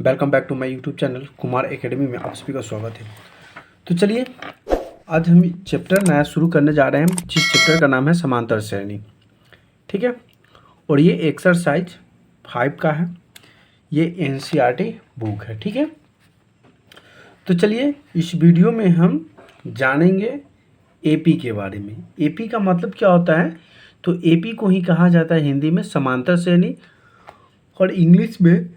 Welcome back to my YouTube channel Kumar academy में आप सभी का स्वागत है। तो चलिए आज हम चैप्टर नया शुरू करने जा रहे हैं जिस चैप्टर का नाम है समांतर श्रेणी। ठीक है, और ये एक्सरसाइज 5 का है, ये एनसीईआरटी बुक है। ठीक है, तो चलिए इस वीडियो में हम जानेंगे एपी के बारे में। एपी का मतलब क्या होता है, तो एपी को ही कहा जाता है हिंदी में समांतर श्रेणी, और इंग्लिश में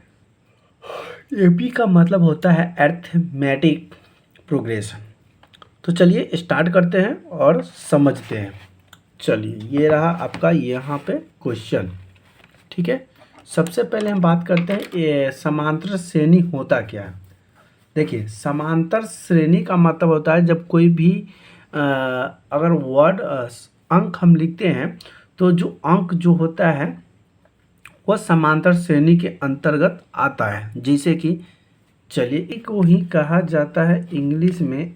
एपी का मतलब होता है अरिथमेटिक प्रोग्रेशन। तो चलिए स्टार्ट करते हैं और समझते हैं। चलिए ये रहा आपका यहाँ पे क्वेश्चन। ठीक है, सबसे पहले हम बात करते हैं ये समांतर श्रेणी होता क्या है। देखिए समांतर श्रेणी का मतलब होता है जब कोई भी अगर वर्ड अंक हम लिखते हैं तो जो अंक जो होता है वह समांतर श्रेणी के अंतर्गत आता है। जैसे कि चलिए एक को ही कहा जाता है इंग्लिश में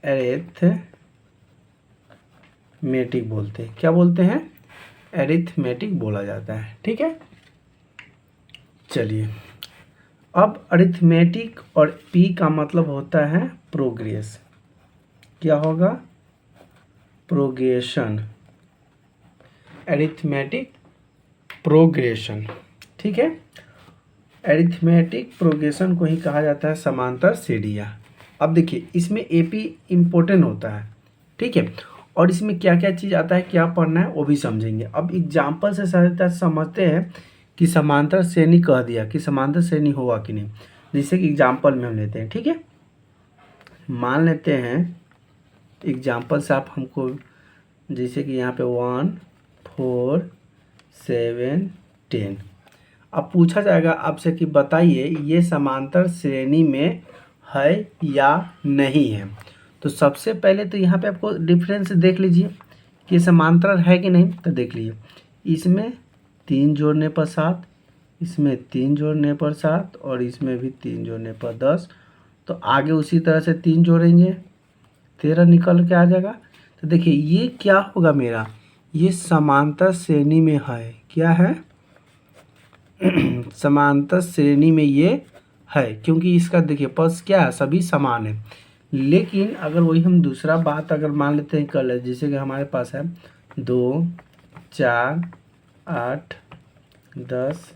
एरिथमेटिक बोलते हैं। क्या बोलते हैं? एरिथमेटिक बोला जाता है। ठीक है, चलिए अब अरिथमेटिक और पी का मतलब होता है प्रोग्रेस। क्या होगा? Progression, arithmetic progression. ठीक है, एरिथमेटिक प्रोग्रेशन को ही कहा जाता है समांतर श्रेणियाँ। अब देखिए इसमें एपी इम्पोर्टेंट होता है। ठीक है, और इसमें क्या क्या चीज़ आता है, क्या पढ़ना है वो भी समझेंगे। अब एग्जाम्पल से समझते हैं कि समांतर श्रेणी कह दिया कि समांतर श्रेणी होगा कि नहीं। जैसे कि एग्जाम्पल में हम लेते हैं। ठीक है, मान लेते हैं एग्जाम्पल से आप हमको, जैसे कि यहाँ पे 1 4 7 10। अब पूछा जाएगा आपसे कि बताइए ये समांतर श्रेणी में है या नहीं है। तो सबसे पहले तो यहाँ पे आपको डिफरेंस देख लीजिए कि समांतर है कि नहीं। तो देख लीजिए इसमें 3 जोड़ने पर 7, इसमें 3 जोड़ने पर 7 और इसमें भी 3 जोड़ने पर 10। तो आगे उसी तरह से 3 जोड़ेंगे 13 निकल के आ जाएगा। तो देखिए ये क्या होगा मेरा, ये समांतर श्रेणी में है। क्या है? समांतर श्रेणी में ये है, क्योंकि इसका देखिए पल्स क्या है, सभी समान है। लेकिन अगर वही हम दूसरा बात अगर मान लेते हैं कलर, जैसे कि हमारे पास है 2 4 8 10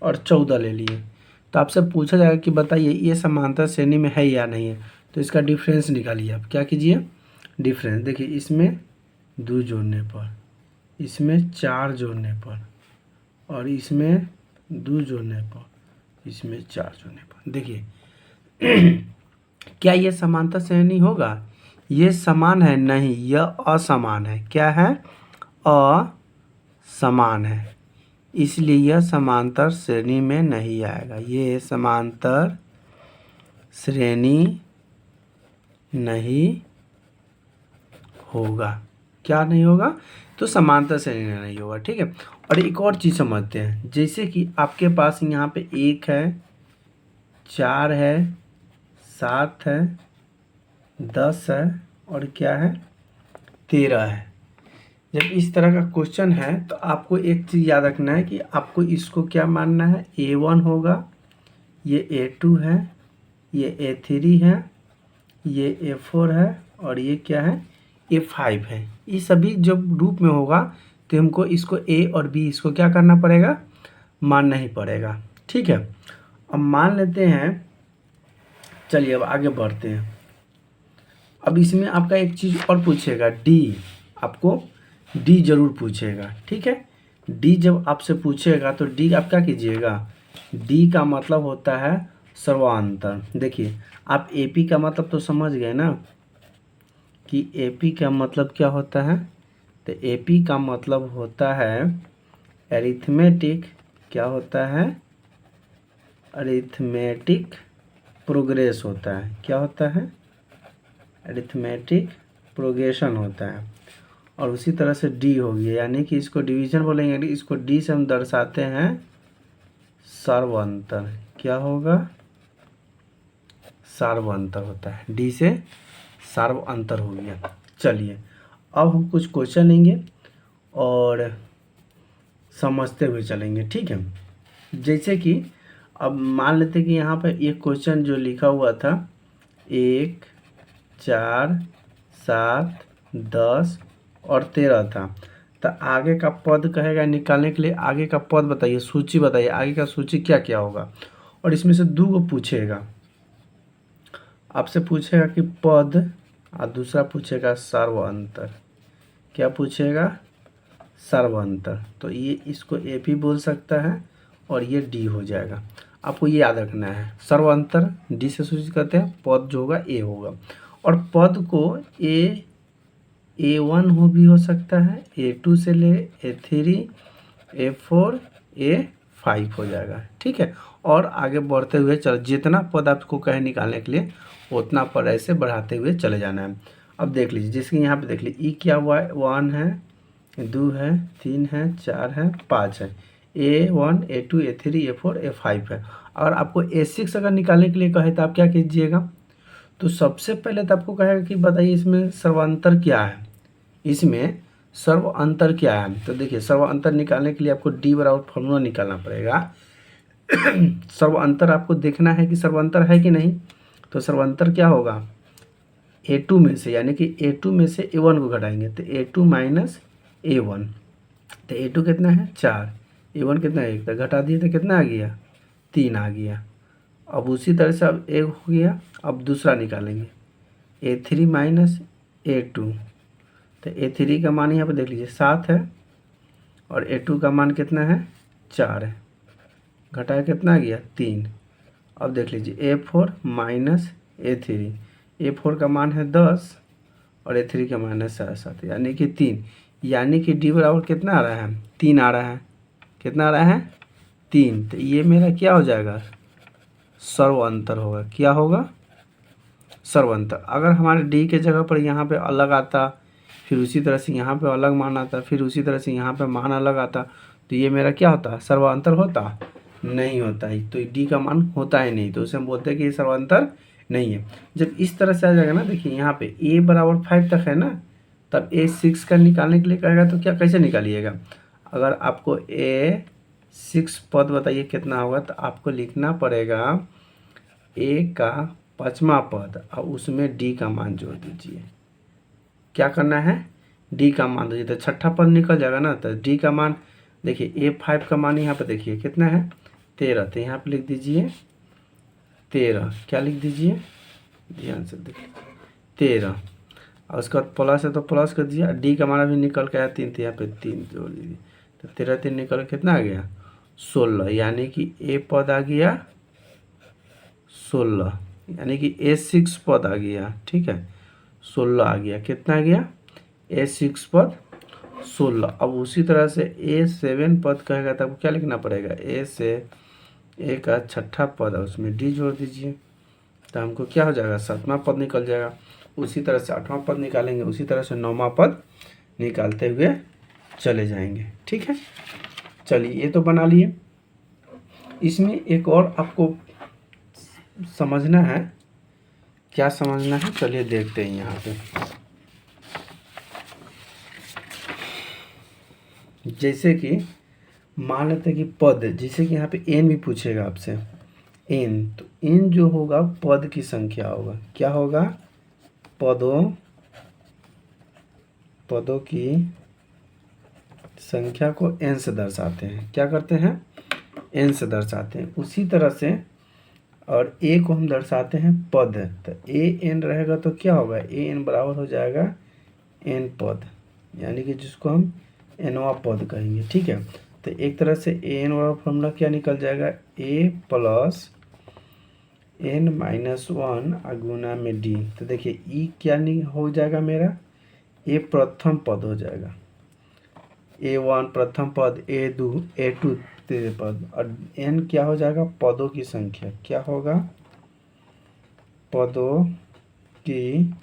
और 14 ले लिए, तो आपसे पूछा जाएगा कि बताइए ये समांतर श्रेणी में है या नहीं है। तो इसका डिफरेंस निकालिए। आप क्या कीजिए, डिफरेंस देखिए इसमें 2 जोड़ने पर, इसमें 4 जोड़ने पर और इसमें 2 जोड़ने पर, इसमें 4 जोड़ने पर। देखिए क्या ये समांतर श्रेणी होगा? ये समान है? नहीं, यह असमान है। क्या है? असमान है, इसलिए यह समांतर श्रेणी में नहीं आएगा। ये समांतर श्रेणी नहीं होगा। क्या नहीं होगा? तो समांतर श्रेणी में नहीं होगा। ठीक है, और एक और चीज़ समझते हैं। जैसे कि आपके पास यहाँ पे 1 है, 4 है, 7 है, 10 है और क्या है, 13 है। जब इस तरह का क्वेश्चन है तो आपको एक चीज़ याद रखना है कि आपको इसको क्या मानना है, A1 होगा, ये A2 है, ये A3 है, ये A4 है और ये क्या है, A5 है। ये सभी जब रूप में होगा तो हमको इसको A और B इसको क्या करना पड़ेगा, मानना ही पड़ेगा। ठीक है, अब मान लेते हैं। चलिए अब आगे बढ़ते हैं। अब इसमें आपका एक चीज़ और पूछेगा, डी, आपको डी जरूर पूछेगा। ठीक है, डी जब आपसे पूछेगा तो डी आप क्या कीजिएगा, डी का मतलब होता है सर्वांतर। देखिए आप एपी का मतलब तो समझ गए ना कि एपी का मतलब क्या होता है। तो एपी का मतलब होता है एरिथमेटिक, क्या होता है, अरिथमेटिक प्रोग्रेस होता है। क्या होता है? अरिथमेटिक प्रोग्रेशन होता है। और उसी तरह से डी हो गया, यानी कि इसको डिवीजन बोलेंगे, इसको डी से हम दर्शाते हैं सर्वांतर। क्या होगा? सर्वांतर होता है, डी से सर्वांतर हो गया। चलिए अब हम कुछ क्वेश्चन लेंगे और समझते हुए चलेंगे। ठीक है, जैसे कि अब मान लेते कि यहाँ पे ये क्वेश्चन जो लिखा हुआ था 1, 4, 7, 10 और 13 था, तो आगे का पद कहेगा निकालने के लिए आगे का पद बताइए, सूची बताइए, आगे का सूची क्या क्या होगा। और इसमें से 2 को पूछेगा, आपसे पूछेगा कि पद और दूसरा पूछेगा सर्वांतर। क्या पूछेगा? सर्वांतर। तो ये इसको ए भी बोल सकता है और ये डी हो जाएगा। आपको ये याद रखना है, सर्वांतर डी से सूचित करते हैं, पद जो होगा ए होगा। और पद को A1 भी हो सकता है, A2 से ले A3, A4, A5 हो जाएगा, ठीक है। और आगे बढ़ते हुए चल, जितना पद आपको कहे निकालने के लिए उतना पद ऐसे बढ़ाते हुए चले जाना है। अब देख लीजिए, जैसे यहाँ पे देख लीजिए ई क्या हुआ है, 1 है, 2 है, 3 है, 4 है, 5 है, A1, A2, A3, A4, A5 है। और आपको A6 अगर निकालने के लिए कहे तो आप क्या कीजिएगा, तो सबसे पहले तो आपको कहेगा कि बताइए इसमें सर्वांतर क्या है, इसमें सर्व अंतर क्या है। तो देखिए सर्व अंतर निकालने के लिए आपको डी बराबर फॉर्मूला निकालना पड़ेगा। सर्व अंतर आपको देखना है कि सर्वांतर है कि नहीं। तो सर्वांतर क्या होगा, A2 में से, यानी कि A2 में से A1 को घटाएंगे तो A2 माइनस A1। तो A2 कितना है 4, A1 कितना है 1, तो घटा दिए तो कितना आ गया 3 आ गया। अब उसी तरह से अब एक हो गया, अब दूसरा निकालेंगे A3 माइनस A2। तो A3 का मान यहाँ पे देख लीजिए 7 है और A2 का मान कितना है 4 है, घटाया कितना आ गया 3। अब देख लीजिए A4 माइनस A3, A4 का मान है 10 और A3 का मान है 7, यानी कि 3, यानी कि डी बराबर कितना आ रहा है 3 आ रहा है। कितना आ रहा है 3। तो ये मेरा क्या हो जाएगा, सर्वांतर होगा। क्या होगा, सर्वांतर। अगर हमारे डी के जगह पर यहाँ पे अलग आता, फिर उसी तरह से यहाँ पे अलग मान आता, फिर उसी तरह से यहाँ पे मान अलग आता, तो ये मेरा क्या होता, सर्वांतर होता नहीं होता है। तो डी का मान होता है नहीं, तो उसे हम बोलते हैं कि ये सर्वांतर नहीं है। जब इस तरह से आ जाएगा ना, देखिए यहाँ पे a बराबर 5 तक है ना, तब A6 का निकालने के लिए कहेगा तो क्या कैसे निकालिएगा। अगर आपको A6 पद बताइए कितना होगा, तो आपको लिखना पड़ेगा A का 5वां पद और उसमें D का मान जोड़ दीजिए। क्या करना है, D का मान दीजिए, तो 6ठा पद निकल जाएगा ना। तो D का मान देखिए A5 का मान यहाँ पे देखिए कितना है 13, तो यहाँ पे लिख दीजिए 13। क्या लिख दीजिए, ध्यान से देखिए 13, और उसके बाद प्लस है तो प्लस कर दीजिए। डी का मान भी निकल के आया 3, तो यहाँ पे 3 जोड़ दीजिए, तो 13 3 निकल कितना आ गया 16, यानी कि ए पद आ गया 16, यानी कि A6 पद आ गया, ठीक है 16 आ गया। कितना आ गया A6 पद 16। अब उसी तरह से A7 पद कहेगा तब क्या लिखना पड़ेगा, ए से ए का 6ठा पद है उसमें डी जोड़ दीजिए, तो हमको क्या हो जाएगा 7वां पद निकल जाएगा। उसी तरह से 8वां पद निकालेंगे, उसी तरह से 9वां पद निकालते हुए चले जाएंगे, ठीक है। चलिए ये तो बना लिए। इसमें एक और आपको समझना है, क्या समझना है चलिए देखते हैं। यहाँ पे जैसे कि मान लेते हैं कि पद, जैसे कि यहाँ पे n भी पूछेगा आपसे n, तो n जो होगा पद की संख्या होगा। क्या होगा, पदों की संख्या को n से दर्शाते हैं। क्या करते हैं, n से दर्शाते हैं। उसी तरह से और a को हम दर्शाते हैं पद, तो an रहेगा तो क्या होगा, an बराबर हो जाएगा n पद, यानी कि जिसको हम nवां पद कहेंगे, ठीक है। तो एक तरह से an वाला फॉर्मूला क्या निकल जाएगा, a प्लस n माइनस 1 गुना में d। तो देखिए e क्या नहीं हो जाएगा मेरा, a प्रथम पद हो जाएगा, A1 प्रथम पद, A2 तृतीय पद, और n क्या हो जाएगा पदों की संख्या। क्या होगा, पदों की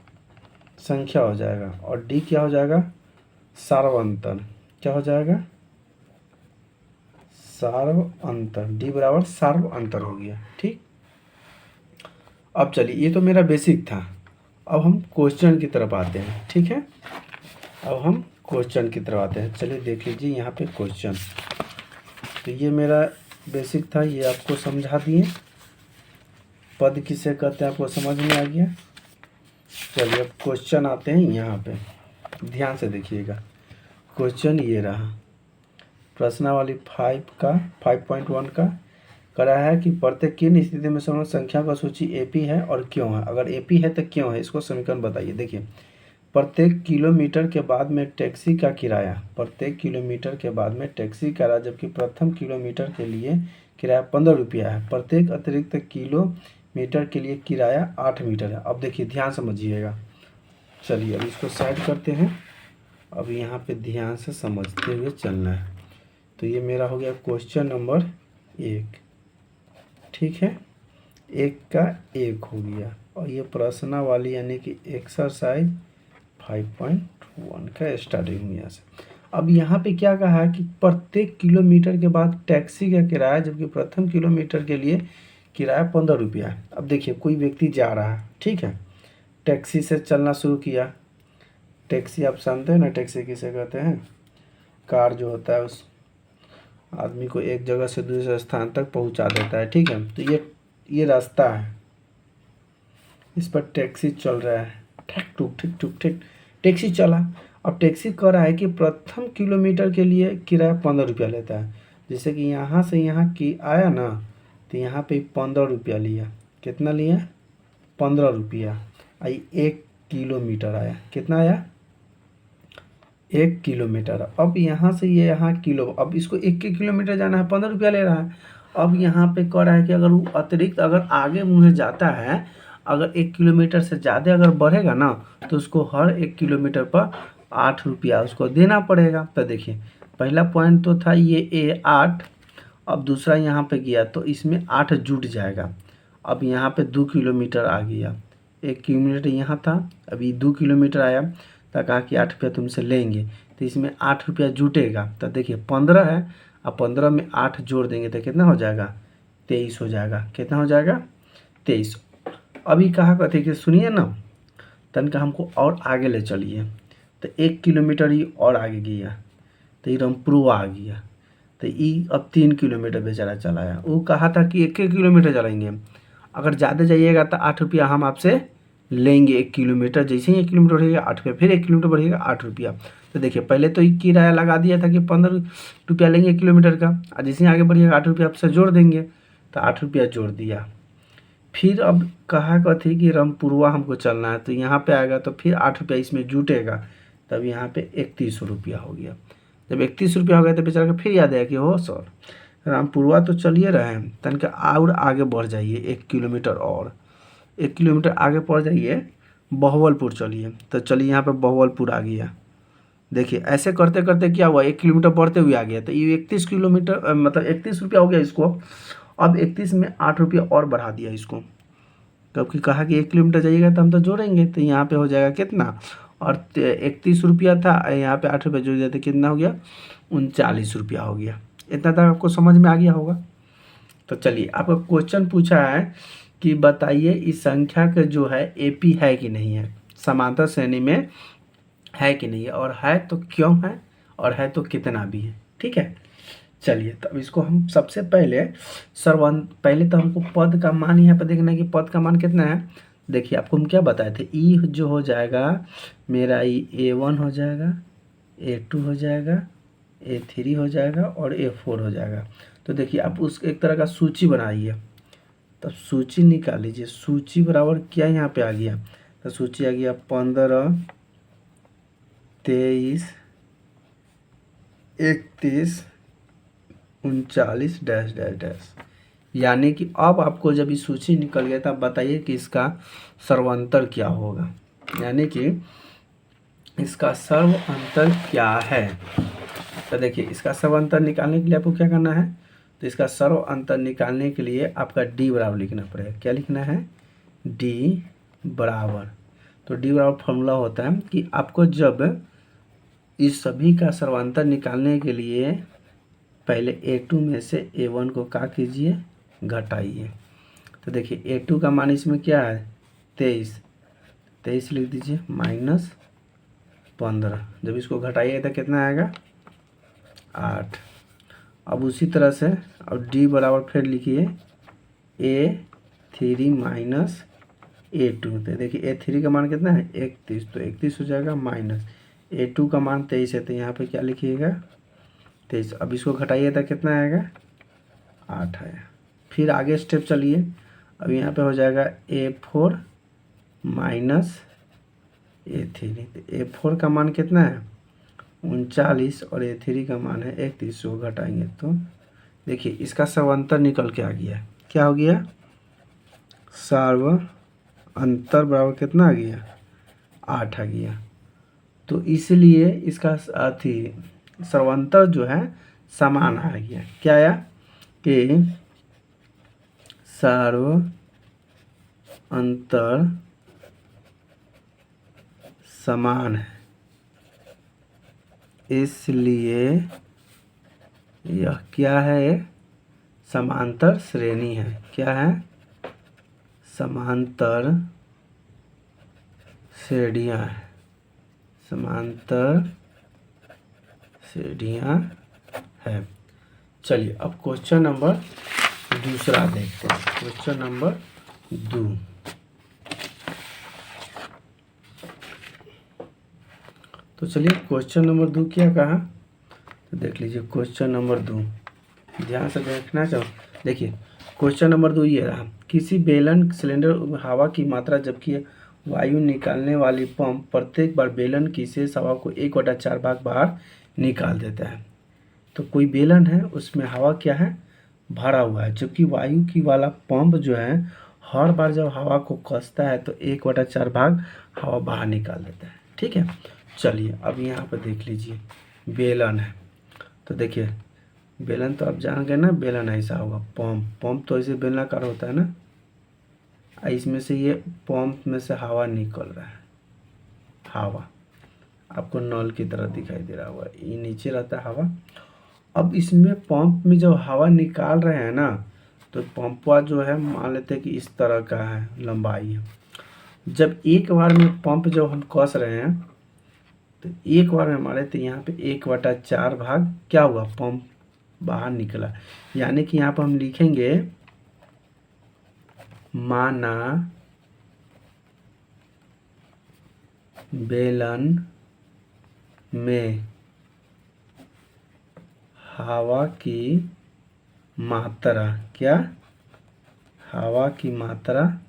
संख्या हो जाएगा। और d क्या हो जाएगा, सार्वंतर। क्या हो जाएगा, सार्व अंतर। डी बराबर सार्व अंतर हो गया, ठीक। अब चलिए ये तो मेरा बेसिक था, अब हम क्वेश्चन की तरफ आते हैं, ठीक है। अब हम क्वेश्चन की तरफ आते हैं, चलिए देख लीजिए यहाँ पे क्वेश्चन। तो ये मेरा बेसिक था, ये आपको समझा दिए। पद किसे कहते हैं आपको समझ में आ गया। चलिए अब क्वेश्चन आते हैं यहाँ पे, ध्यान से देखिएगा। क्वेश्चन ये रहा, प्रश्नावली 5.1 का करा है कि प्रत्येक किन स्थिति में समान संख्या का सूची एपी है और क्यों है। अगर एपी है तो क्यों है, इसको समीकरण बताइए। देखिए, प्रत्येक किलोमीटर के बाद में टैक्सी का किराया, प्रत्येक किलोमीटर के बाद में टैक्सी किराया, जबकि प्रथम किलोमीटर के लिए किराया 15 रुपया है। प्रत्येक अतिरिक्त किलोमीटर के लिए किराया 8 मीटर है। अब देखिए ध्यान समझिएगा। चलिए अब इसको साइड करते हैं। अब यहाँ पे ध्यान से समझते हुए चलना है। तो ये मेरा हो गया क्वेश्चन नंबर 1, ठीक है, 1 का 1 हो गया। और ये प्रश्नावली यानी कि एक्सरसाइज 5.1 का स्टार्टिंग हुई यहाँ से। अब यहाँ पे क्या कहा है कि प्रत्येक किलोमीटर के बाद टैक्सी का किराया, जबकि प्रथम किलोमीटर के लिए किराया 15 रुपया है। अब देखिए कोई व्यक्ति जा रहा है, ठीक है, टैक्सी से चलना शुरू किया। टैक्सी आप जानते हैं ना, टैक्सी किसे कहते हैं, कार जो होता है उस आदमी को एक जगह से दूसरे स्थान तक पहुंचा देता है, ठीक है। तो ये रास्ता है, इस पर टैक्सी चल रहा है, ठिक ठुक ठिक ठुक ठिक, टैक्सी चला। अब टैक्सी कह रहा है कि प्रथम किलोमीटर के लिए किराया 15 रुपया लेता है। जैसे कि यहाँ से यहाँ की आया ना, तो यहाँ पे 15 रुपया लिया। कितना लिया, 15 रुपया। आई 1 किलोमीटर आया, कितना आया, 1 किलोमीटर। अब यहाँ से ये यहाँ किलो, अब इसको 1 किलोमीटर जाना है, 15 रुपया ले रहा है। अब यहाँ पे कह रहा है कि अगर वो अतिरिक्त अगर आगे मुँहे जाता है, अगर 1 किलोमीटर से ज़्यादा अगर बढ़ेगा ना, तो उसको हर 1 किलोमीटर पर 8 रुपया उसको देना पड़ेगा। तो देखिए पहला पॉइंट तो था ये 8, अब दूसरा यहाँ पे गया तो इसमें 8 जुट जाएगा। अब यहाँ पे 2 किलोमीटर आ गया, 1 किलोमीटर यहाँ था, अभी 2 किलोमीटर आया, तो कहा कि 8 रुपया तुमसे लेंगे, तो इसमें 8 रुपया जुटेगा। तो देखिए 15 है, अब 15 में 8 जोड़ देंगे तो कितना हो जाएगा, 23 हो जाएगा। कितना हो जाएगा, 23। अभी कहा कहते कि सुनिए ना, तनका हमको और आगे ले चलिए। तो 1 किलोमीटर ही और आगे गया, तो ये रामपुरवा आ गया। तो ये अब 3 किलोमीटर बेचारा चलाया। वो कहा था कि 1 किलोमीटर चलाएंगे, अगर ज़्यादा जाइएगा तो 8 रुपया हम आपसे लेंगे 1 किलोमीटर। जैसे ही 1 किलोमीटर बढ़ेगा 8 रुपया, फिर 1 किलोमीटर बढ़ेगा 8 रुपया। तो देखिए पहले तो ये किराया लगा दिया था कि 15 रुपया लेंगे 1 किलोमीटर का, और जैसे ही आगे बढ़िएगा 8 रुपया आपसे जोड़ देंगे, तो 8 रुपया जोड़ दिया। फिर अब कहा कथी कि रामपुरवा हमको चलना है, तो यहाँ पे आएगा तो फिर 8 रुपया इसमें जुटेगा, तब यहाँ पे 31 रुपया हो गया। जब 31 रुपया हो गया तो बेचारा को फिर याद आया कि हो सर रामपुरवा तो चलिए रहे हैं, तनका और आगे बढ़ जाइए 1 किलोमीटर और, 1 किलोमीटर आगे बढ़ जाइए, बहवलपुर चलिए। तो चलिए यहाँ पे बहवलपुर आ गया। देखिए ऐसे करते करते क्या हुआ, 1 किलोमीटर बढ़ते हुए आ गया। तो ये 31 किलोमीटर मतलब 31 रुपया हो गया इसको। अब 31 में 8 रुपया और बढ़ा दिया इसको, क्योंकि कहा कि 1 किलोमीटर जाइएगा तो हम तो जोड़ेंगे। तो यहाँ पे हो जाएगा कितना, और 31 रुपया था, यहाँ पे 8 रुपया जोड़ दिया तो कितना हो गया, 39 रुपया हो गया। इतना तक आपको समझ में आ गया होगा। तो चलिए आपका क्वेश्चन पूछा है कि बताइए इस संख्या का जो है एपी है कि नहीं है, समांतर श्रेणी में है कि नहीं है, और है तो क्यों है, और है तो कितना भी है, ठीक है। चलिए तब इसको हम सबसे पहले पहले तो हमको पद का मान यहाँ पर देखना है कि पद का मान कितना है। देखिए आपको हम क्या बताए थे, ई जो हो जाएगा मेरा, ई A1 हो जाएगा, A2 हो जाएगा, A3 हो जाएगा और A4 हो जाएगा। तो देखिए आप उस एक तरह का सूची बनाइए, तब सूची निकाल लीजिए। सूची बराबर क्या यहाँ पे आ गया, तो सूची आ गया 15, 23, 31, 39 डैश डैश डैश। यानी कि अब आपको जब ये सूची निकल गया तब बताइए कि इसका सर्वांतर क्या होगा, यानी कि इसका सर्वांतर क्या है। तो देखिए इसका सर्वांतर निकालने के लिए आपको क्या करना है, तो इसका सर्वांतर निकालने के लिए आपका डी बराबर लिखना पड़ेगा। क्या लिखना है, डी बराबर, तो डी बराबर फॉर्मूला होता है कि आपको जब इस सभी का सर्वांतर निकालने के लिए पहले A2 में से A1 को क्या कीजिए, घटाइए। तो देखिए A2 का मान इसमें क्या है, 23 लिख दीजिए, माइनस 15, जब इसको घटाइए तो कितना आएगा, 8। अब उसी तरह से और डी बराबर फिर लिखिए A3 माइनस A2। तो देखिए A3 का मान कितना है 31, तो 31 हो जाएगा माइनस A2 का मान 23 है, तो यहाँ पे क्या लिखिएगा 23। अब इसको घटाइए तो कितना आएगा 8 आया। फिर आगे स्टेप चलिए, अब यहाँ पे हो जाएगा A4 माइनस A3। तो A4 का मान कितना है 39 और A3 का मान है 31, को घटाएंगे तो देखिए इसका सर्व अंतर निकल के आ गया। क्या हो गया सर्व अंतर बराबर कितना आ गया 8 आ गया। तो इसलिए इसका अथी सर्वांतर जो है समान आ गया। क्या आया कि सर्व अंतर समान है, इसलिए यह क्या है समांतर श्रेणी है। क्या है समांतर श्रेणियाँ है, समांतर श्रेणियाँ है। चलिए अब क्वेश्चन नंबर दूसरा देखते हैं। Question number 2। तो चलिए क्वेश्चन नंबर 2 क्या कहा, तो देख लीजिए क्वेश्चन नंबर 2 ध्यान से देखना चाहो। देखिए क्वेश्चन नंबर 2 ये रहा, किसी बेलन सिलेंडर हवा की मात्रा जबकि वायु निकालने वाली पंप प्रत्येक बार बेलन की शेष हवा को 1/4 भाग बाहर निकाल देता है। तो कोई बेलन है उसमें हवा क्या है भरा हुआ है, जबकि वायु की वाला पंप जो है हर बार जब हवा को कसता है तो 1/4 भाग हवा बाहर निकाल देता है। ठीक है, चलिए अब यहाँ पर देख लीजिए बेलन है। तो देखिए बेलन तो आप जान गए ना, बेलन ऐसा होगा, पंप तो ऐसे बेलनाकार होता है ना, इसमें से ये पंप में से हवा निकल रहा है, हवा आपको नल की तरह दिखाई दे रहा होगा, ये नीचे रहता है हवा। अब इसमें पंप में जब हवा निकाल रहे हैं ना, तो पंपवा जो है मान लेते हैं कि इस तरह का है, लंबाई है। जब एक बार में पंप जब हम कस रहे हैं तो एक बार में हमारे तो यहाँ पे 1/4 भाग क्या हुआ पंप बाहर निकला। यानी कि यहाँ पर हम लिखेंगे माना बेलन में हवा की मात्रा, क्या हवा की मात्रा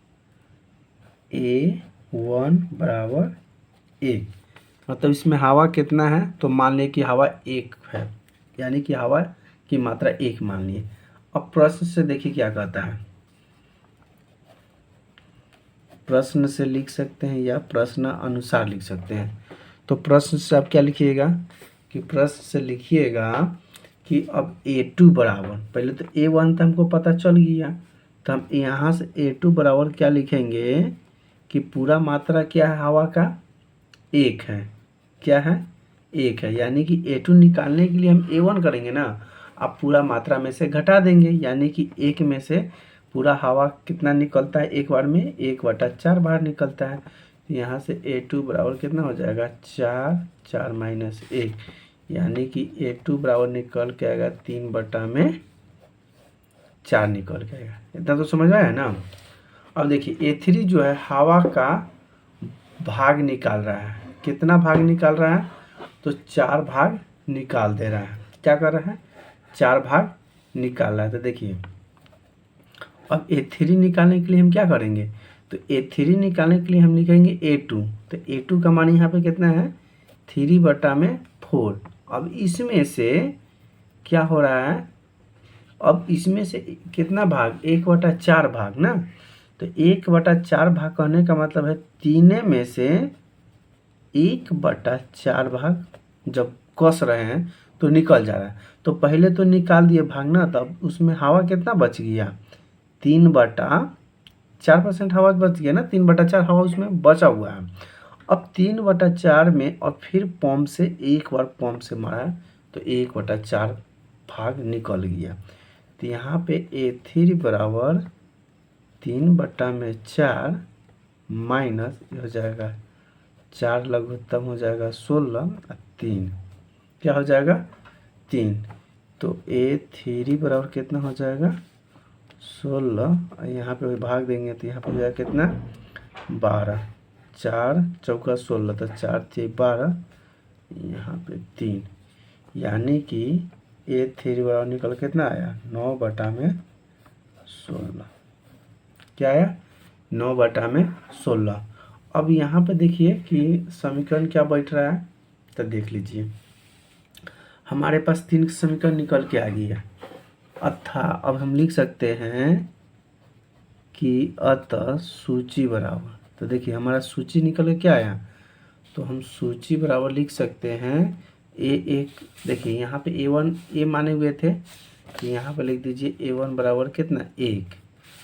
A1 बराबर 1। मतलब इसमें हवा कितना है, तो मान लिया कि हवा 1 है, यानी कि हवा की मात्रा 1 मान लिए। अब प्रश्न से देखिए क्या कहता है, प्रश्न से लिख सकते हैं या प्रश्न अनुसार लिख सकते हैं। तो प्रश्न से आप क्या लिखिएगा कि प्रश्न से लिखिएगा कि अब A2 बराबर, पहले तो A1 तो हमको पता चल गया, तो हम यहाँ से A2 बराबर क्या लिखेंगे कि पूरा मात्रा क्या है हवा का 1 है। क्या है 1 है, यानी कि A2 निकालने के लिए हम A1 करेंगे ना, अब पूरा मात्रा में से घटा देंगे, यानी कि 1 में से पूरा हवा कितना निकलता है एक बार में 1/4 बाहर निकलता है। यहाँ से A2 बराबर कितना हो जाएगा 4 माइनस 1, यानी कि A2 बराबर निकल के आएगा 3/4 निकल के आएगा। इतना तो समझ आया ना। अब देखिए A3 जो है हवा का भाग निकाल रहा है, कितना भाग निकाल रहा है, तो 4 भाग निकाल दे रहा है। क्या कर रहा है 4 भाग निकाल रहा है। तो देखिए अब A3 निकालने के लिए हम क्या करेंगे, तो A3 निकालने के लिए हम लिखेंगे A2। तो A2 का मान यहाँ पे कितना है 3/4। अब इसमें से क्या हो रहा है, अब इसमें से कितना भाग 1/4 भाग ना, तो 1/4 भाग कहने का मतलब है 3 में से 1/4 भाग जब कस रहे हैं तो निकल जा रहा है। तो पहले तो निकाल दिए भाग ना, तब उसमें हवा कितना बच गया 3/4% हवा बच गया ना, 3/4 हवा उसमें बचा हुआ है। अब 3/4 में और फिर पंप से एक बार पंप से मारा तो 1/4 भाग निकल गया। तो यहाँ पे A3 बराबर 3/4 माइनस हो जाएगा 4 लघुत्तम हो जाएगा 16 और 3 क्या हो जाएगा 3। तो A3 बराबर कितना हो जाएगा 16, यहाँ पे भाग देंगे तो यहाँ पे हो जाएगा कितना 12, 4 चौका 16, तो 4 3 12, यहाँ पे 3, यानी कि A3 बराबर निकल कितना आया 9/16। क्या आया 9/16। अब यहाँ पे देखिए कि समीकरण क्या बैठ रहा है, तो देख लीजिए हमारे पास 3 समीकरण निकल के आ गया। अतः अब हम लिख सकते हैं कि अतः सूची बराबर, तो देखिए हमारा सूची निकल के क्या आया, तो हम सूची बराबर लिख सकते हैं A1, देखिए यहाँ पे A1 A माने हुए थे, तो यहाँ पे लिख दीजिए A1 बराबर कितना 1।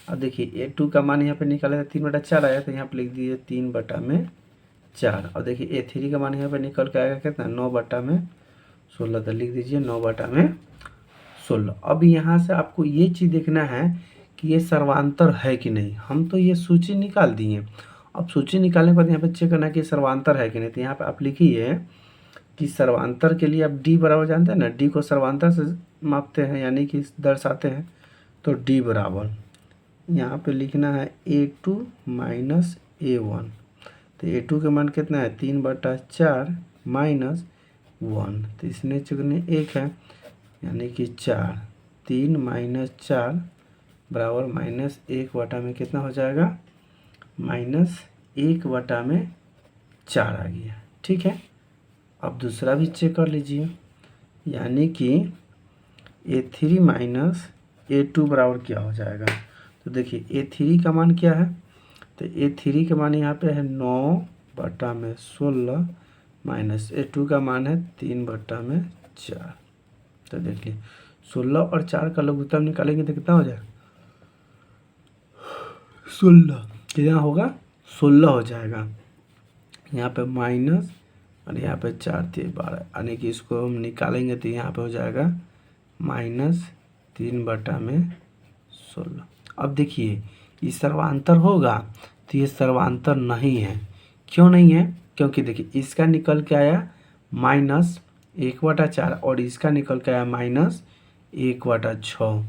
अब देखिए A2 का मान यहाँ पे निकाला था 3/4 आया, तो यहाँ पे लिख दीजिए 3/4। और देखिए A3 का मान यहाँ पे निकल के आएगा कितना 9/16, तो लिख दीजिए 9/16। अब यहाँ से आपको ये चीज़ देखना है कि ये सर्वांतर है कि नहीं। हम तो ये सूची निकाल दिए, अब सूची निकालने के बाद यहाँ पे चेक करना है कि सर्वांतर है कि नहीं। तो यहाँ पे आप लिखिए कि सर्वांतर के लिए आप D बराबर जानते हैं ना, D को सर्वांतर से मापते हैं यानी कि दर्शाते हैं। तो D बराबर यहाँ पे लिखना है A2 माइनस A1, तो A2 के मान कितना है 3/4 माइनस 1, तो इसने चुगने 1 है यानी कि 4, 3 माइनस 4 बराबर -1 में कितना हो जाएगा -1/4 आ गया। ठीक है, अब दूसरा भी चेक कर लीजिए, यानी कि A3 माइनस A2 बराबर क्या हो जाएगा। तो देखिए A3 का मान क्या है, तो A3 का मान यहाँ पे है 9/16 माइनस A2 का मान है 3/4। तो देखिए 16 और 4 का लघुत्तम निकालेंगे तो कितना हो जाएगा 16, कितना होगा 16 हो जाएगा। यहाँ पे माइनस और यहाँ पे 4 3 12, यानी कि इसको हम निकालेंगे तो यहाँ पे हो जाएगा -3/16। अब देखिए ये सर्वांतर होगा, तो ये सर्वांतर नहीं है। क्यों नहीं है, क्योंकि देखिए इसका निकल के आया -1/4 और इसका निकल के आया -1/6।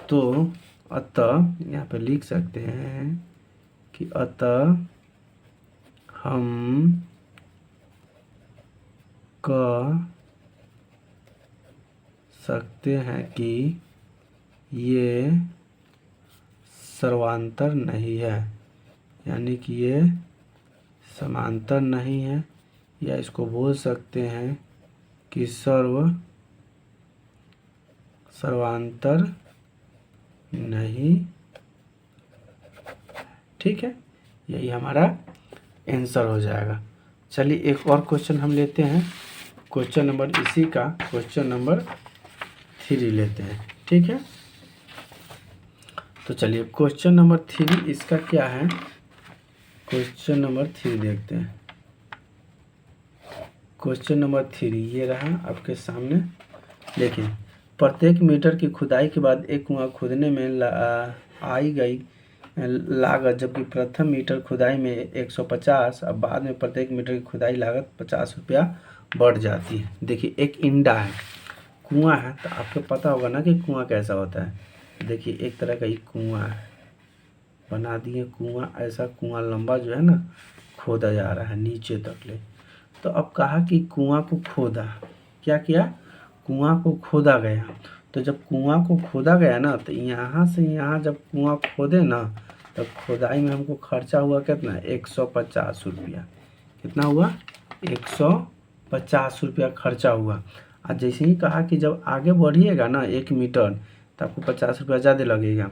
तो अतः यहाँ पे लिख सकते हैं कि अतः हम कह सकते हैं कि ये सर्वांतर नहीं है, यानी कि ये समांतर नहीं है, या इसको बोल सकते हैं कि सर्वांतर नहीं। ठीक है, यही हमारा आंसर हो जाएगा। चलिए एक और क्वेश्चन हम लेते हैं, क्वेश्चन नंबर इसी का क्वेश्चन नंबर 3 लेते हैं। ठीक है, तो चलिए क्वेश्चन नंबर 3 इसका क्या है, क्वेश्चन नंबर 3 देखते हैं। क्वेश्चन नंबर 3 ये रहा आपके सामने। देखिए प्रत्येक मीटर की खुदाई के बाद एक कुआं खोदने में आई गई लागत, जबकि प्रथम मीटर खुदाई में 150 और बाद में प्रत्येक मीटर की खुदाई लागत 50 रुपया बढ़ जाती है। देखिए एक इंडा है, कुआं है, तो आपको पता होगा ना कि कुआं कैसा होता है। देखिए एक तरह का ये कुआं है, बना दिए कुआं, ऐसा कुआं लंबा जो है ना खोदा जा रहा है नीचे तक ले। तो अब कहा कि कुआं को खोदा, क्या किया कुआं को खोदा गया। तो जब कुआं को खोदा गया ना, तो यहाँ से यहाँ जब कुआं खोदे ना, तब खुदाई में हमको खर्चा हुआ कितना 150 रुपया। कितना हुआ 150 रुपया खर्चा हुआ। और जैसे ही कहा कि जब आगे बढ़िएगा ना 1 मीटर, तो आपको 50 रुपया ज़्यादा लगेगा।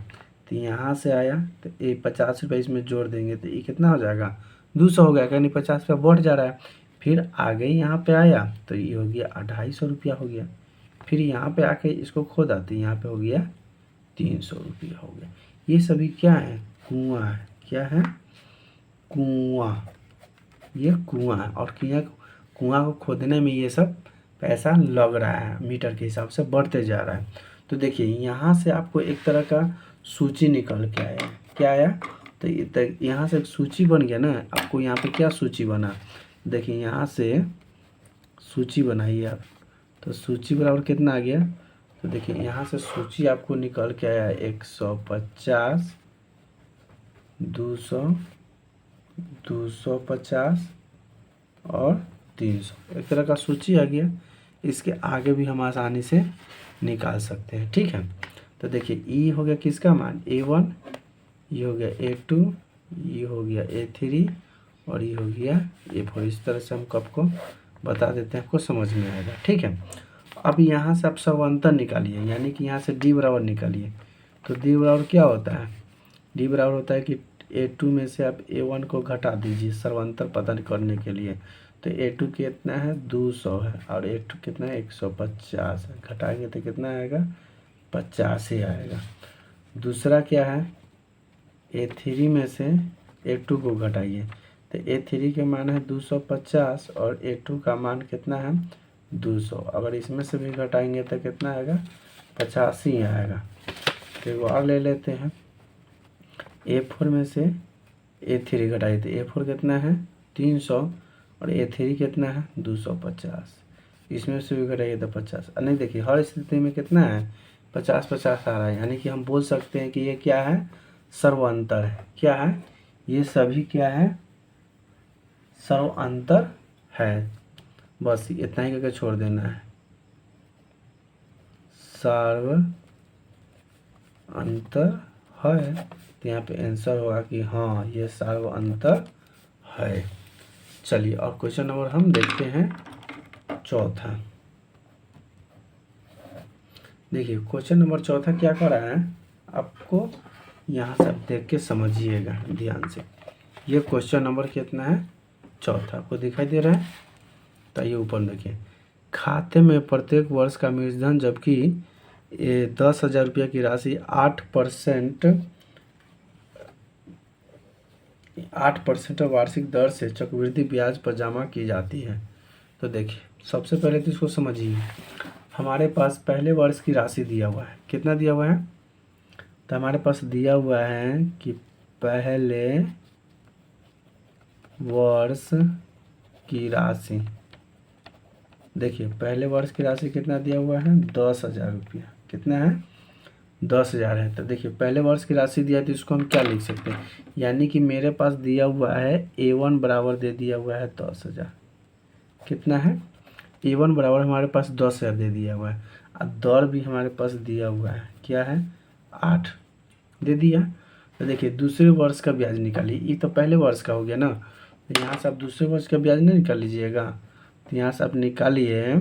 तो यहाँ से आया तो ये 50 रुपये इसमें जोड़ देंगे तो ये कितना हो जाएगा 200 हो गया, यानी 50 रुपया बढ़ जा रहा है। फिर आगे यहाँ पे आया तो ये हो गया 250 रुपया हो गया। फिर यहाँ पे आके इसको खोदा तो यहाँ पे हो गया 300 रुपया हो गया। ये सभी क्या है कुआं है, क्या है कुआं, ये कुआं है। और कुआं को खोदने में ये सब पैसा लग रहा है, मीटर के हिसाब से बढ़ते जा रहा है। तो देखिए यहाँ से आपको एक तरह का सूची निकल के आया, क्या आया, तो यहाँ से एक सूची बन गया ना। आपको यहाँ पे क्या सूची बना, देखिए यहाँ से सूची बनाइए आप, तो सूची बराबर कितना आ गया तो देखिए यहाँ से सूची आपको निकल के आया 150, 200, 250 और 300, एक तरह का सूची आ गया। इसके आगे भी हम आसानी से निकाल सकते हैं, ठीक है। तो देखिए ई हो गया किसका मान A1, ये हो गया A2, ये हो गया A3 और ये हो गया A4। इस तरह से हम कब को बता देते हैं, आपको समझ में आएगा, ठीक है। अब यहाँ से आप सर्वांतर निकालिए, यानी कि यहाँ से D बराबर निकालिए। तो D बराबर क्या होता है, D बराबर होता है कि A2 में से आप A1 को घटा दीजिए सर्वांतर पता करने के लिए। तो A2 कितना है 200 है और A2 कितना है 150 है, घटाएंगे तो कितना आएगा 50 ही आएगा। दूसरा क्या है A3 में से A2 को घटाइए, तो A3 के मान है 250 और A2 का मान कितना है 200। अगर इसमें से भी घटाएंगे तो कितना आएगा 50 ही आएगा। तो वो और ले लेते हैं, A4 में से A3 घटाइए तो A4 कितना है 300 और A3 कितना है 250। इसमें से भी घटाइए तो 50। नहीं देखिए हर स्थिति में कितना है 50-50 आ रहा है, यानी कि हम बोल सकते हैं कि ये क्या है सर्वांतर है। क्या है ये सभी क्या है सर्वांतर है। बस इतना ही करके छोड़ देना है, सर्व अंतर है। तो यहाँ पे आंसर होगा कि हाँ ये सर्व अंतर है। चलिए और क्वेश्चन नंबर हम देखते हैं चौथा। देखिए क्वेश्चन नंबर चौथा क्या कर रहा है, आपको यहाँ से आप देख के समझिएगा ध्यान से। ये क्वेश्चन नंबर कितना है चौथा, आपको दिखाई दे रहा है। तो ये ऊपर देखिए, खाते में प्रत्येक वर्ष का मूलधन जबकि 10,000 रुपये की राशि 8% वार्षिक दर से चक्रवृद्धि ब्याज पर जमा की जाती है। तो देखिए सबसे पहले तो इसको समझिए, हमारे पास पहले वर्ष की राशि दिया हुआ है, कितना दिया हुआ है, तो हमारे पास दिया हुआ है कि पहले वर्ष की राशि, देखिए पहले वर्ष की राशि कितना दिया हुआ है 10,000 रुपया, कितना है 10,000 है। तो देखिए पहले वर्ष की राशि दिया है तो इसको हम क्या लिख सकते हैं, यानी कि मेरे पास दिया हुआ है A1 बराबर दे दिया हुआ है 10,000, कितना है A1 बराबर हमारे पास 10,000 दे दिया हुआ है और दर भी हमारे पास दिया हुआ है क्या है 8 दे दिया। तो देखिए दूसरे वर्ष का ब्याज निकालिए, ये तो पहले वर्ष का हो गया ना, तो यहाँ से आप दूसरे वर्ष का ब्याज नहीं निकाल लीजिएगा। तो यहाँ से आप निकालिए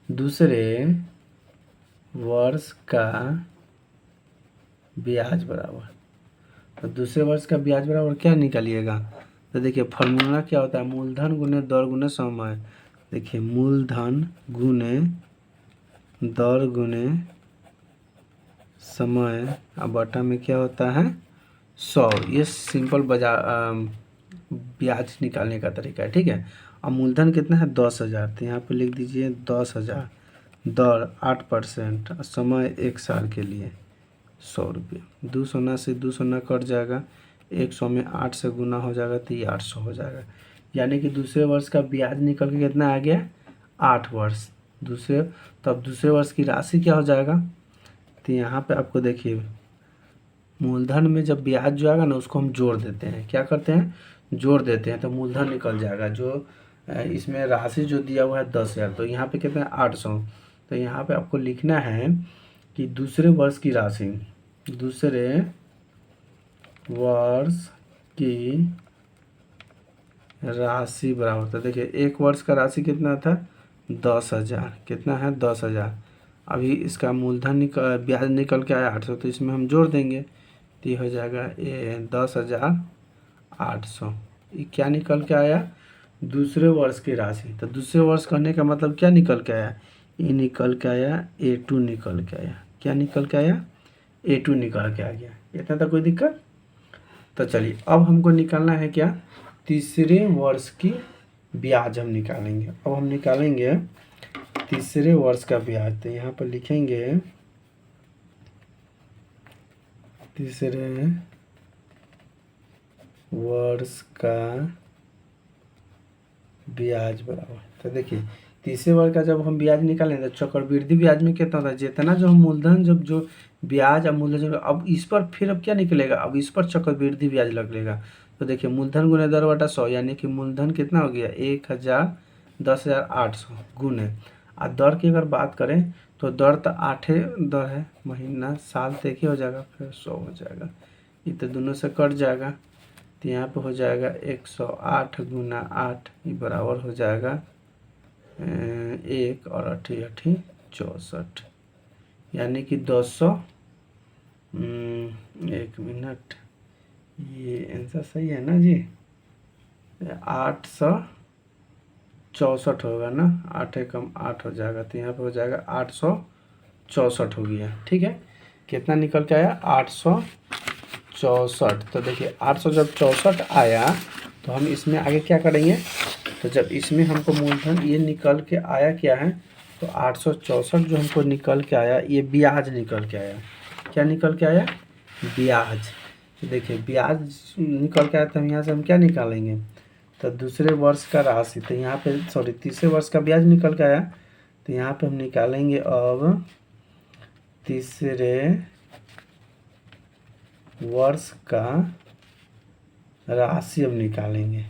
दूसरे वर्ष का ब्याज बराबर, तो दूसरे वर्ष का ब्याज बराबर क्या निकालिएगा, तो देखिए फॉर्मूला क्या होता है मूलधन गुने दर गुने समय। देखिए मूलधन गुने दर गुने समय अब बटा में क्या होता है 100। ये सिंपल ब्याज निकालने का तरीका है, ठीक है। अब मूलधन कितना है 10,000, तो यहाँ पे लिख दीजिए 10,000, दर 8%, समय 1 साल के लिए 100 रुपये। 200 से 200 कट जाएगा, 100 में 8 से गुना हो जाएगा तो ये 800 हो जाएगा। यानी कि दूसरे वर्ष का ब्याज निकल के कितना आ गया 8 वर्ष दूसरे। तब दूसरे वर्ष की राशि क्या हो जाएगा, तो यहाँ पे आपको देखिए मूलधन में जब ब्याज जो आएगा ना उसको हम जोड़ देते हैं, क्या करते हैं जोड़ देते हैं, तो मूलधन निकल जाएगा। जो इसमें राशि जो दिया हुआ है 10,000, तो यहाँ पे कितना है 800। तो यहाँ पे आपको लिखना है कि दूसरे वर्ष की राशि, दूसरे वर्ष की राशि बराबर था, देखिए एक वर्ष का राशि कितना था 10,000, कितना है 10,000। अभी इसका मूलधन ब्याज निकल के आया 800, तो इसमें हम जोड़ देंगे तो ये हो जाएगा 10,800। ये क्या निकल के आया दूसरे वर्ष की राशि। तो दूसरे वर्ष करने का मतलब क्या निकल के आया, ये निकल के आया A2 निकल के आया, क्या निकल के आया A2 निकल के आ गया। इतना तो कोई दिक्कत। तो चलिए अब हमको निकालना है क्या तीसरे वर्ष की ब्याज हम निकालेंगे। अब हम निकालेंगे तीसरे वर्ष का ब्याज, तो यहाँ पर लिखेंगे तीसरे वर्ष का ब्याज बराबर। तो देखिए तीसरे वर्ग का जब हम ब्याज निकालें तो चक्रवृद्धि ब्याज में कितना होता है, जितना जो हम मूलधन जब जो ब्याज अब मूलधन अब इस पर फिर अब क्या निकलेगा, अब इस पर चक्रवृद्धि ब्याज लगेगा। तो देखिए मूलधन गुने दर बटा 100 यानी कि मूलधन कितना हो गया 1000 10,800 गुने और दर की अगर बात करें तो दर तो 8 दर है, महीना साल तो एक ही हो जाएगा, फिर 100 हो जाएगा, ये तो दोनों से कट जाएगा। तो यहाँ पे हो जाएगा 108 गुना 8 ये बराबर हो जाएगा 1 और 8 8 64 यानी कि 200 एक मिनट, ये आंसर सही है ना जी, 864 होगा ना, 8 कम 8 हो जाएगा, तो यहाँ पे हो जाएगा 864 हो गया। ठीक है, कितना निकल के आया 864। तो देखिए 800 जब 64 आया तो हम इसमें आगे क्या करेंगे, तो जब इसमें हमको मूलधन ये निकल के आया क्या है, तो 864 जो हमको निकल के आया ये ब्याज निकल के आया, क्या निकल के आया ब्याज। तो देखिए ब्याज निकल के आया तो हम यहाँ से हम क्या निकालेंगे, तो दूसरे वर्ष का राशि, तो यहाँ पे सॉरी तीसरे वर्ष का ब्याज निकल के आया, तो यहाँ पे हम निकालेंगे अब तीसरे वर्ष का राशि अब निकालेंगे।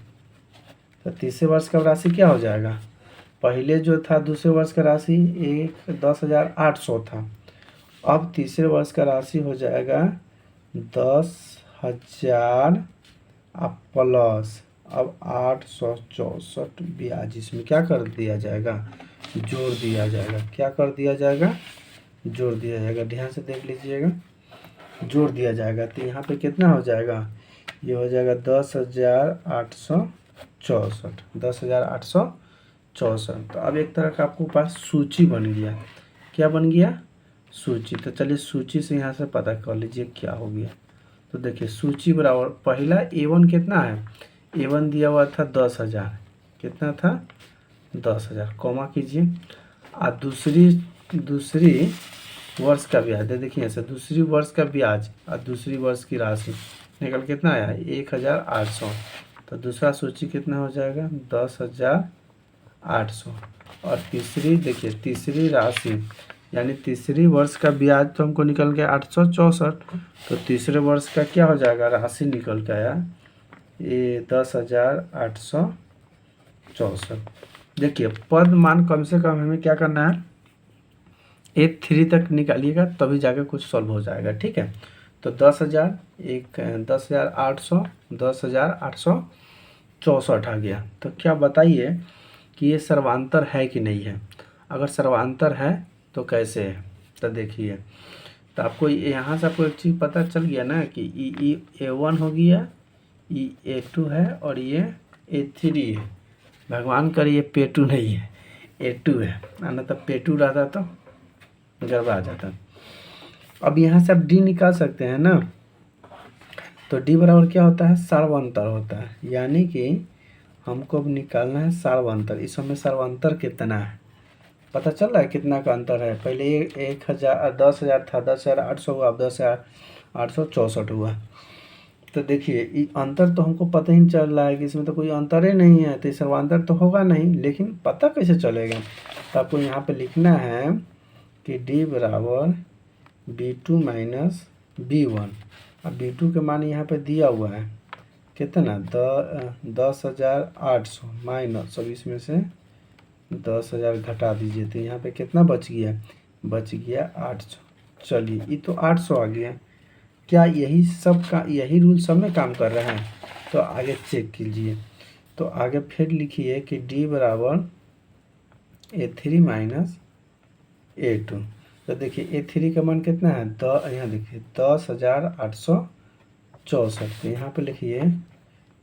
तो तीसरे वर्ष का राशि क्या हो जाएगा, पहले जो था दूसरे वर्ष का राशि 10,800 था, अब तीसरे वर्ष का राशि हो जाएगा 10,000 प्लस अब 864 ब्याज, इसमें क्या कर दिया जाएगा जोड़ दिया जाएगा, क्या कर दिया जाएगा जोड़ दिया जाएगा, ध्यान से देख लीजिएगा, जोड़ दिया जाएगा। तो यहाँ पे कितना हो जाएगा, ये हो जाएगा 10,864 10,864। तो अब एक तरह का आपको पास सूची बन गया, क्या बन गया सूची। तो चलिए सूची से यहाँ से पता कर लीजिए क्या हो गया। तो देखिए सूची बराबर पहला A1 कितना है, A1 दिया हुआ था 10,000, कितना था 10,000, कॉमा कीजिए और दूसरी वर्ष का ब्याज दे, देखिए ऐसे दूसरी वर्ष का ब्याज और दूसरी वर्ष की राशि निकल कितना आया 1,800। तो दूसरा सूची कितना हो जाएगा 10,800 और तीसरी देखिए तीसरी राशि यानी तीसरी वर्ष का ब्याज तो हमको निकल गया 864, तो तीसरे वर्ष का क्या हो जाएगा राशि निकल के आया ये 10,864। देखिए पद मान कम से कम हमें क्या करना है 1 3 तक निकालिएगा तभी जाके कुछ सॉल्व हो जाएगा। ठीक है, तो 10,000 एक 10,800 10,864 आ गया। तो क्या बताइए कि ये सर्वांतर है कि नहीं है, अगर सर्वांतर है तो कैसे है, तो देखिए तो आपको यहाँ से आपको एक चीज़ पता चल गया ना कि ई A1 हो गया, ई A2 है और ये A3 है, भगवान करे ये P2 नहीं है A2 है, ना तो P2 रहता तो गड़बड़ा जाता। अब यहाँ से आप डी निकाल सकते हैं ना, तो डी बराबर क्या होता है सर्वांतर होता है, यानी कि हमको अब निकालना है सर्वांतर। इस समय सर्वांतर कितना है पता चल रहा है कितना का अंतर है, पहले 10,000 था 10,800 हुआ, अब 10,864 हुआ। तो देखिए अंतर तो हमको पता ही नहीं चल रहा है कि इसमें तो कोई अंतर ही नहीं है, तो सर्वांतर तो होगा नहीं, लेकिन पता कैसे चलेगा। तो आपको यहाँ पे लिखना है कि डी बराबर B2 माइनस B1, अब B2 के मान यहाँ पे दिया हुआ है कितना 10,800 माइनस, अब इसमें से 10,000 घटा दीजिए तो यहाँ पे कितना बच गया 800। चलिए ये तो 800 आ गया, क्या यही रूल सब में काम कर रहा है, तो आगे चेक कीजिए। तो आगे फिर लिखिए कि डी बराबर A3 माइनस A2। तो देखिए A3 का मान कितना है यहाँ देखिए 10,864, तो यहाँ पे लिखिए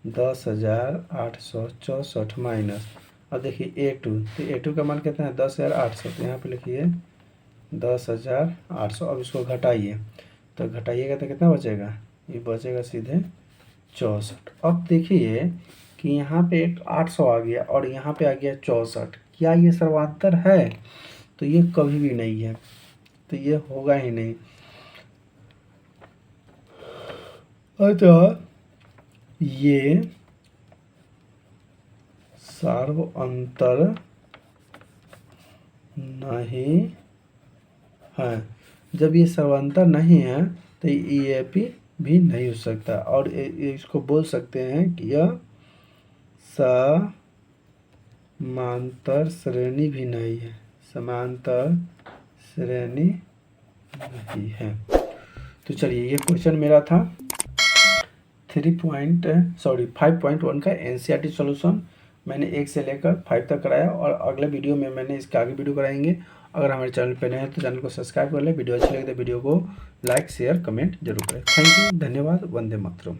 10,864 माइनस, अब देखिए A2, तो A2 का मान कितना है 10,800, तो यहाँ पे लिखिए 10,800। अब इसको घटाइए, तो घटाइएगा तो कितना बचेगा, ये बचेगा सीधे 64। अब देखिए कि यहाँ पे एक 800 आ गया और यहाँ पे आ गया 64, क्या ये सर्वांतर है, तो ये कभी भी नहीं है, तो ये होगा ही नहीं। अतः ये सर्वांतर नहीं है। जब ये समांतर नहीं है तो EAP भी नहीं हो सकता, और इसको बोल सकते हैं कि यह समांतर श्रेणी भी नहीं है, समांतर श्रेणी नहीं है। तो चलिए, ये क्वेश्चन मेरा था 5.1 का NCERT सॉल्यूशन। मैंने 1 से लेकर 5 तक कराया, और अगले वीडियो में मैंने इसके आगे वीडियो कराएंगे। अगर हमारे चैनल पर नए हैं तो चैनल को सब्सक्राइब कर लें। वीडियो अच्छी लगे तो वीडियो को लाइक शेयर कमेंट जरूर करें। थैंक यू, धन्यवाद, वंदे मातरम।